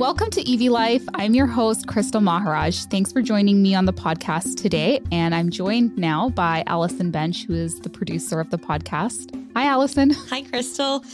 Welcome to EV Life. I'm your host, Crystal Maharaj. Thanks for joining me on the podcast today. And I'm joined now by Allison Bench, who is the producer of the podcast. Hi, Allison. Hi, Crystal.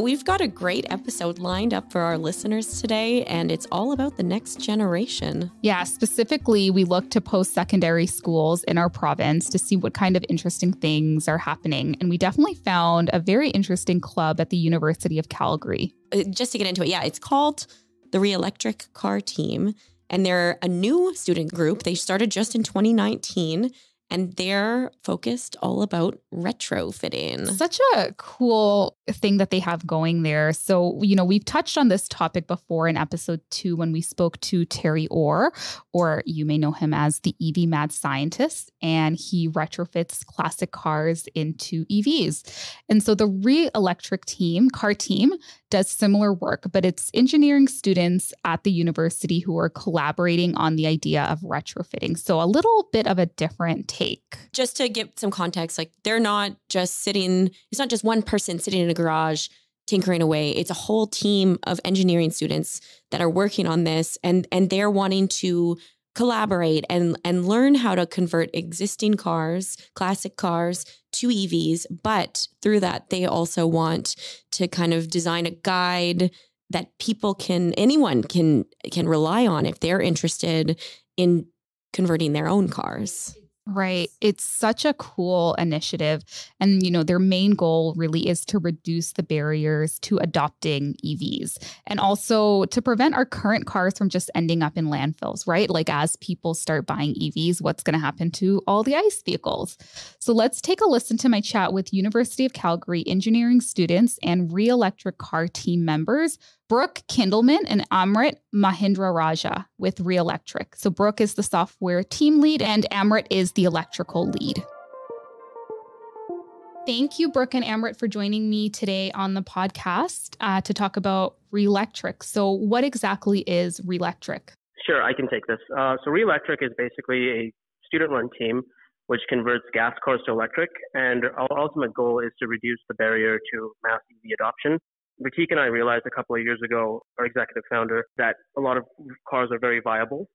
We've got a great episode lined up for our listeners today, and it's all about the next generation. Yeah, specifically, we look to post-secondary schools in our province to see what kind of interesting things are happening. And we definitely found a very interesting club at the University of Calgary. Just to get into it, it's called the Relectric Car Team, and they're a new student group. They started just in 2019. And they're focused all about retrofitting. Such a cool thing that they have going there. So, we've touched on this topic before in episode 2 when we spoke to Terry Orr, or you may know him as the EV mad scientist, and he retrofits classic cars into EVs. And so the Relectric Car Team does similar work, but it's engineering students at the university who are collaborating on the idea of retrofitting. So a little bit of a different take. Just to give some context, they're not just it's not just one person sitting in a garage tinkering away. It's a whole team of engineering students that are working on this, and they're wanting to collaborate and learn how to convert existing cars, classic cars, to EVs. But through that, they also want to kind of design a guide that anyone can rely on if they're interested in converting their own cars. Right. It's such a cool initiative. And, their main goal really is to reduce the barriers to adopting EVs and also to prevent our current cars from just ending up in landfills, right? Like as people start buying EVs, what's going to happen to all the ICE vehicles? So let's take a listen to my chat with University of Calgary engineering students and Relectric Car Team members, Brooke, Kindleman, and Amrit, Mahendrarajah with Relectric. So Brooke is the software team lead and Amrit is the electrical lead. Thank you, Brooke and Amrit, for joining me today on the podcast to talk about Relectric. So what exactly is Relectric? Sure, I can take this. So Relectric is basically a student-run team which converts gas cars to electric, and our ultimate goal is to reduce the barrier to mass EV adoption. Ratik and I realized a couple of years ago, our executive founder, that a lot of cars are very viable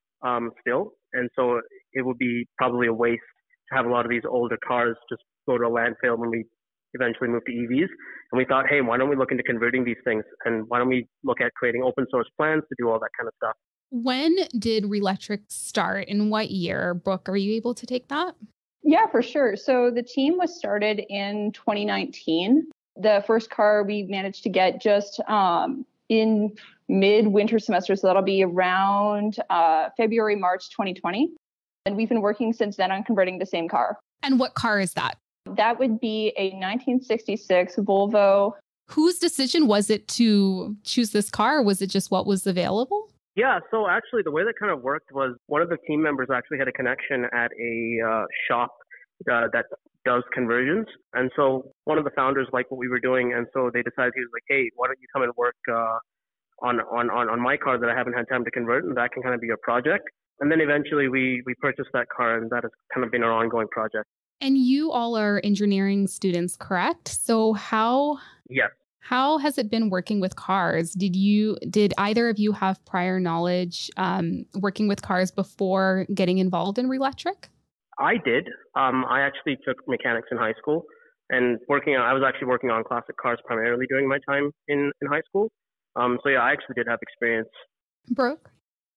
still. And so it would be probably a waste to have a lot of these older cars just go to a landfill when we eventually move to EVs. And we thought, hey, why don't we look into converting these things? And why don't we look at creating open source plans to do all that kind of stuff? When did Relectric start? In what year? Brooke, are you able to take that? Yeah, for sure. So the team was started in 2019. The first car we managed to get just in mid-winter semester, so that'll be around February, March 2020. And we've been working since then on converting the same car. And what car is that? That would be a 1966 Volvo. Whose decision was it to choose this car? Was it just what was available? Yeah, so actually the way that kind of worked was one of the team members actually had a connection at a shop that does conversions. And so one of the founders liked what we were doing. And so they decided, he was like, hey, why don't you come and work on my car that I haven't had time to convert, and that can kind of be your project. And then eventually we purchased that car, and that has kind of been our ongoing project. And you all are engineering students, correct? So Yes. How has it been working with cars? Did either of you have prior knowledge working with cars before getting involved in Relectric? I did. I actually took mechanics in high school, and I was actually working on classic cars primarily during my time in high school. I actually did have experience. Brooke?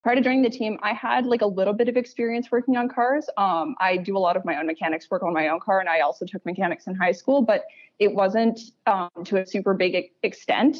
Prior to joining the team, I had a little bit of experience working on cars. I do a lot of my own mechanics work on my own car, and I also took mechanics in high school, but it wasn't to a super big extent.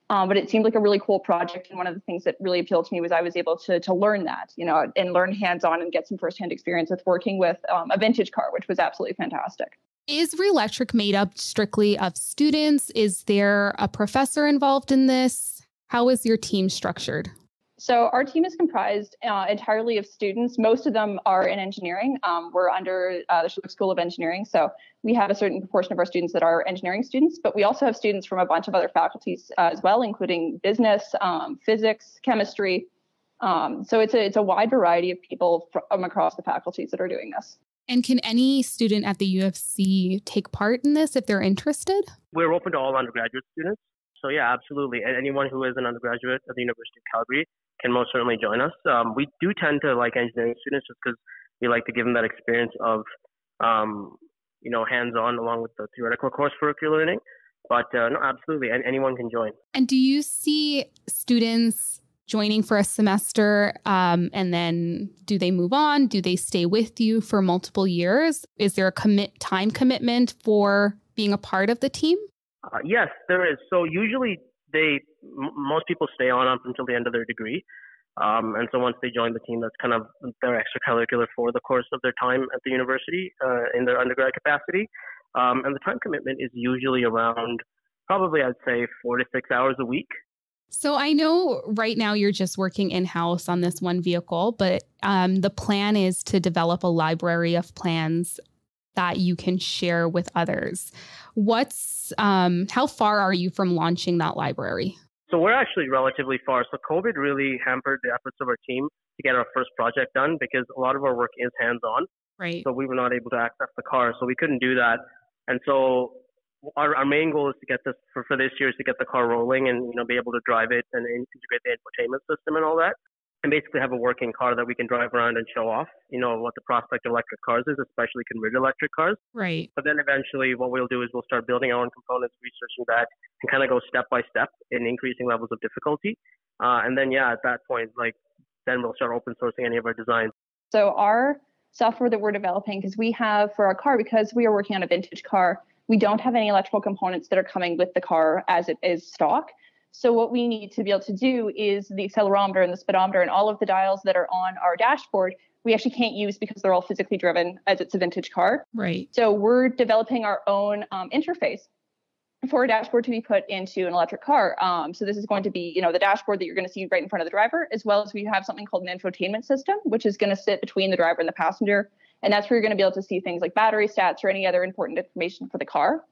But it seemed like a really cool project. And one of the things that really appealed to me was I was able to learn that, and learn hands-on and get some firsthand experience with working with a vintage car, which was absolutely fantastic. Is Relectric made up strictly of students? Is there a professor involved in this? How is your team structured? So our team is comprised entirely of students. Most of them are in engineering. We're under the Schulich School of Engineering. So we have a certain proportion of our students that are engineering students, but we also have students from a bunch of other faculties as well, including business, physics, chemistry. So it's a wide variety of people from across the faculties that are doing this. And can any student at the UFC take part in this if they're interested? We're open to all undergraduate students. So yeah, absolutely. And anyone who is an undergraduate at the University of Calgary can most certainly join us. We do tend to like engineering students just because we like to give them that experience of, hands-on along with the theoretical coursework you're learning. But no, absolutely, and anyone can join. And do you see students joining for a semester and then do they move on? Do they stay with you for multiple years? Is there a time commitment for being a part of the team? Yes, there is. So usually most people stay on up until the end of their degree. And so once they join the team, that's kind of their extracurricular for the course of their time at the university in their undergrad capacity. And the time commitment is usually around probably, I'd say, 4 to 6 hours a week. So I know right now you're just working in-house on this one vehicle, but the plan is to develop a library of plans that you can share with others. How far are you from launching that library? So we're actually relatively far. So COVID really hampered the efforts of our team to get our first project done because a lot of our work is hands-on. Right. So we were not able to access the car, so we couldn't do that. And so our main goal is to get this for this year is to get the car rolling and be able to drive it and integrate the infotainment system and all that, and basically have a working car that we can drive around and show off. What the prospect of electric cars is, especially converted electric cars. Right. But then eventually, what we'll do is we'll start building our own components, researching that, and kind of go step by step in increasing levels of difficulty. And then at that point, then we'll start open sourcing any of our designs. So our software that we're developing, because we have for our car, because we are working on a vintage car, we don't have any electrical components that are coming with the car as it is stock. So what we need to be able to do is the accelerometer and the speedometer and all of the dials that are on our dashboard, we actually can't use because they're all physically driven as it's a vintage car. Right. So we're developing our own interface for a dashboard to be put into an electric car. So this is going to be, the dashboard that you're going to see right in front of the driver, as well as we have something called an infotainment system, which is going to sit between the driver and the passenger. And that's where you're going to be able to see things like battery stats or any other important information for the car.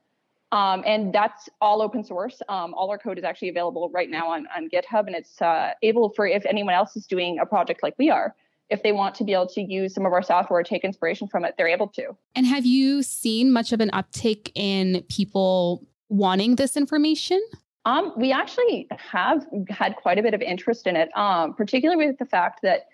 And that's all open source. All our code is actually available right now on GitHub, and it's able for if anyone else is doing a project like we are, if they want to be able to use some of our software, take inspiration from it, they're able to. And have you seen much of an uptick in people wanting this information? We actually have had quite a bit of interest in it, particularly with the fact that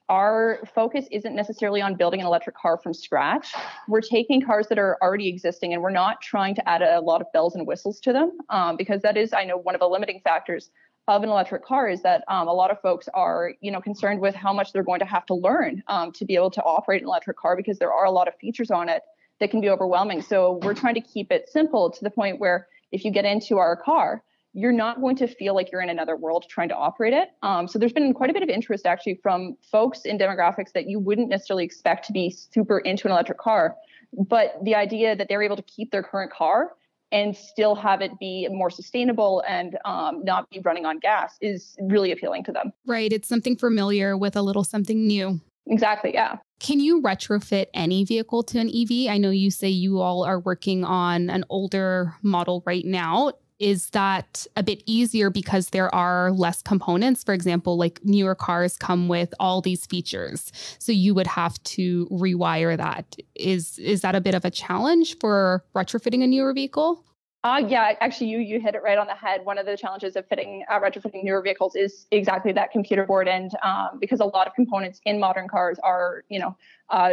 our focus isn't necessarily on building an electric car from scratch. We're taking cars that are already existing and we're not trying to add a lot of bells and whistles to them because that is, I know, one of the limiting factors of an electric car is that a lot of folks are, concerned with how much they're going to have to learn to be able to operate an electric car because there are a lot of features on it that can be overwhelming. So we're trying to keep it simple to the point where if you get into our car, you're not going to feel like you're in another world trying to operate it. So there's been quite a bit of interest actually from folks in demographics that you wouldn't necessarily expect to be super into an electric car. But the idea that they're able to keep their current car and still have it be more sustainable and not be running on gas is really appealing to them. Right. It's something familiar with a little something new. Exactly. Yeah. Can you retrofit any vehicle to an EV? I know you say you all are working on an older model right now. Is that a bit easier because there are less components? For example, like newer cars come with all these features. So you would have to rewire that. Is that a bit of a challenge for retrofitting a newer vehicle? Yeah, actually, you hit it right on the head. One of the challenges of retrofitting newer vehicles is exactly that computer board end, because a lot of components in modern cars are,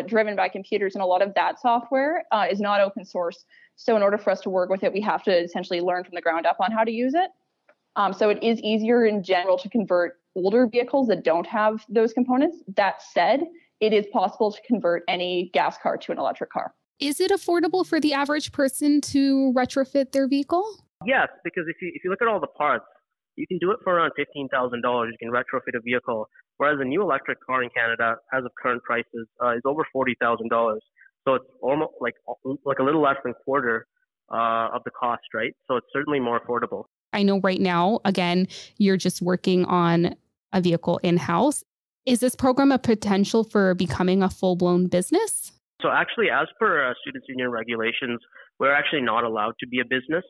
driven by computers, and a lot of that software is not open source. So in order for us to work with it, we have to essentially learn from the ground up on how to use it. So it is easier in general to convert older vehicles that don't have those components. That said, it is possible to convert any gas car to an electric car. Is it affordable for the average person to retrofit their vehicle? Yes, because if you look at all the parts, you can do it for around $15,000. You can retrofit a vehicle, whereas a new electric car in Canada, as of current prices, is over $40,000. So it's almost like a little less than quarter of the cost, right? So it's certainly more affordable. I know right now, again, you're just working on a vehicle in-house. Is this program a potential for becoming a full-blown business? So actually, as per Students' Union regulations, we're actually not allowed to be a business,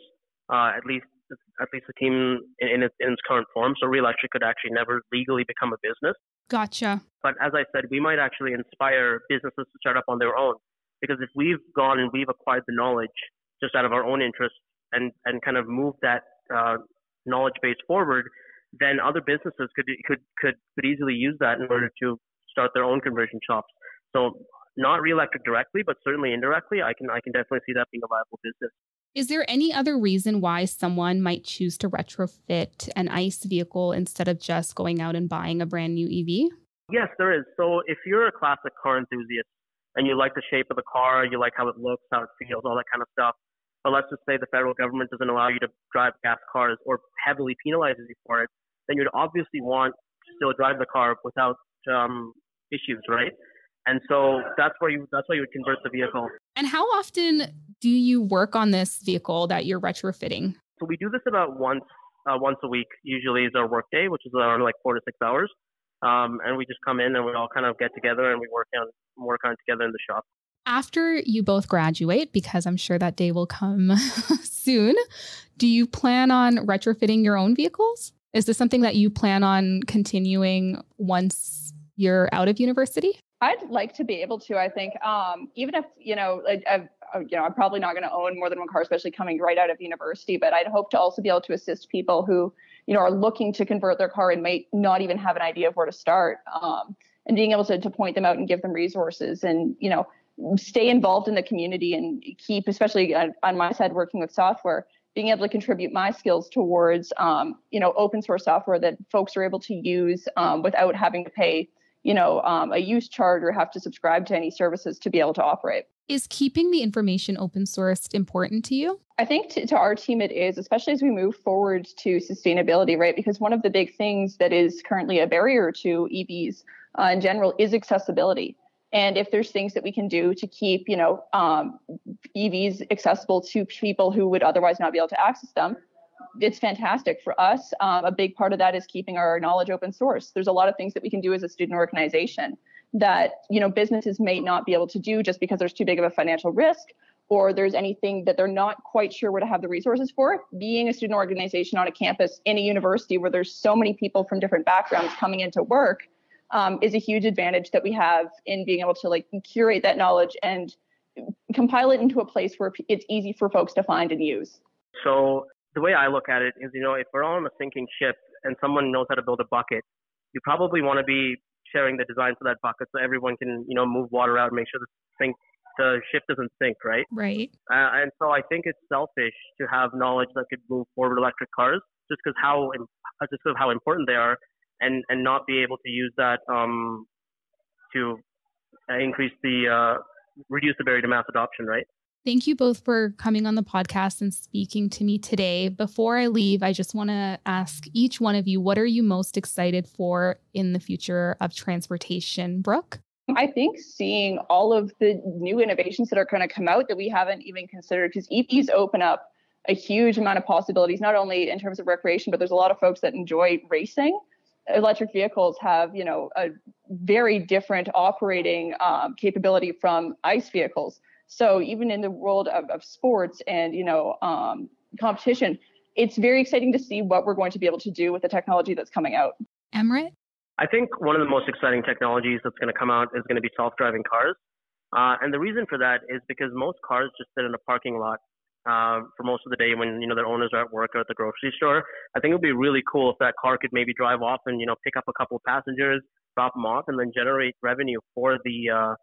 at least the team in its current form. So Relectric could actually never legally become a business. Gotcha. But as I said, we might actually inspire businesses to start up on their own. Because if we've gone and we've acquired the knowledge just out of our own interest and kind of moved that knowledge base forward, then other businesses could easily use that in order to start their own conversion shops. So not Relectric directly, but certainly indirectly, I can definitely see that being a viable business. Is there any other reason why someone might choose to retrofit an ICE vehicle instead of just going out and buying a brand new EV? Yes, there is. So if you're a classic car enthusiast and you like the shape of the car, you like how it looks, how it feels, all that kind of stuff, but let's just say the federal government doesn't allow you to drive gas cars or heavily penalizes you for it, then you'd obviously want to still drive the car without issues, right? And so that's why you would convert the vehicle. And how often do you work on this vehicle that you're retrofitting? So we do this about once a week. Usually is our work day, which is around like 4 to 6 hours. And we just come in and we all kind of get together and we work on it together in the shop. After you both graduate, because I'm sure that day will come soon, do you plan on retrofitting your own vehicles? Is this something that you plan on continuing once you're out of university? I'd like to be able to. I think even if I'm probably not going to own more than one car, especially coming right out of university. But I'd hope to also be able to assist people who are looking to convert their car and might not even have an idea of where to start, and being able to point them out and give them resources and stay involved in the community and keep, especially on my side, working with software, being able to contribute my skills towards open source software that folks are able to use without having to pay a use charge or have to subscribe to any services to be able to operate. Is keeping the information open sourced important to you? I think to our team it is, especially as we move forward to sustainability, right? Because one of the big things that is currently a barrier to EVs in general is accessibility. And if there's things that we can do to keep, EVs accessible to people who would otherwise not be able to access them, it's fantastic for us. A big part of that is keeping our knowledge open source. There's a lot of things that we can do as a student organization that, businesses may not be able to do just because there's too big of a financial risk, or there's anything that they're not quite sure where to have the resources for. Being a student organization on a campus in a university where there's so many people from different backgrounds coming into work is a huge advantage that we have in being able to curate that knowledge and compile it into a place where it's easy for folks to find and use. So the way I look at it is, if we're all on a sinking ship and someone knows how to build a bucket, you probably want to be sharing the design for that bucket so everyone can, move water out and make sure the ship doesn't sink, right? Right. And so I think it's selfish to have knowledge that could move forward electric cars just because of how important they are, and not be able to use that to reduce the barrier to mass adoption, right? Thank you both for coming on the podcast and speaking to me today. Before I leave, I just want to ask each one of you, what are you most excited for in the future of transportation? Brooke? I think seeing all of the new innovations that are going to come out that we haven't even considered, because EVs open up a huge amount of possibilities, not only in terms of recreation, but there's a lot of folks that enjoy racing. Electric vehicles have, a very different operating capability from ICE vehicles. So even in the world of sports and, competition, it's very exciting to see what we're going to be able to do with the technology that's coming out. Amrit? I think one of the most exciting technologies that's going to come out is going to be self-driving cars. And the reason for that is because most cars just sit in a parking lot for most of the day when, their owners are at work or at the grocery store. I think it would be really cool if that car could maybe drive off and, pick up a couple of passengers, drop them off, and then generate revenue for the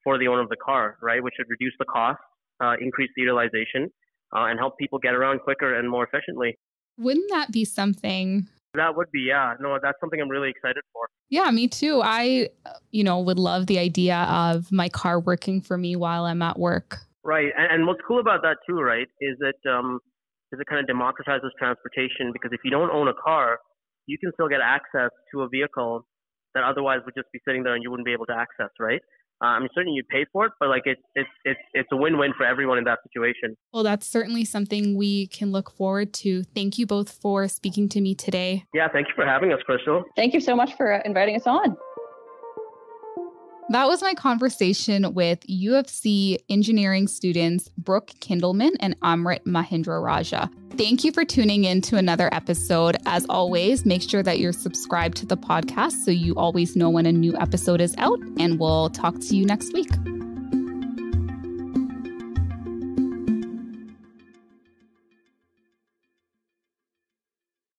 owner of the car, right? Which would reduce the cost, increase the utilization, and help people get around quicker and more efficiently. Wouldn't that be something? That would be, yeah. No, that's something I'm really excited for. Yeah, me too. I, would love the idea of my car working for me while I'm at work. Right. And what's cool about that too, right, is that it kind of democratizes transportation, because if you don't own a car, you can still get access to a vehicle that otherwise would just be sitting there and you wouldn't be able to access, right? I'm certain you'd pay for it, but it's a win-win for everyone in that situation. Well, that's certainly something we can look forward to. Thank you both for speaking to me today. Yeah, thank you for having us, Crystal. Thank you so much for inviting us on. That was my conversation with U of C engineering students Brooke Kindleman and Amrit Mahendrarajah. Thank you for tuning in to another episode. As always, make sure that you're subscribed to the podcast so you always know when a new episode is out, and we'll talk to you next week.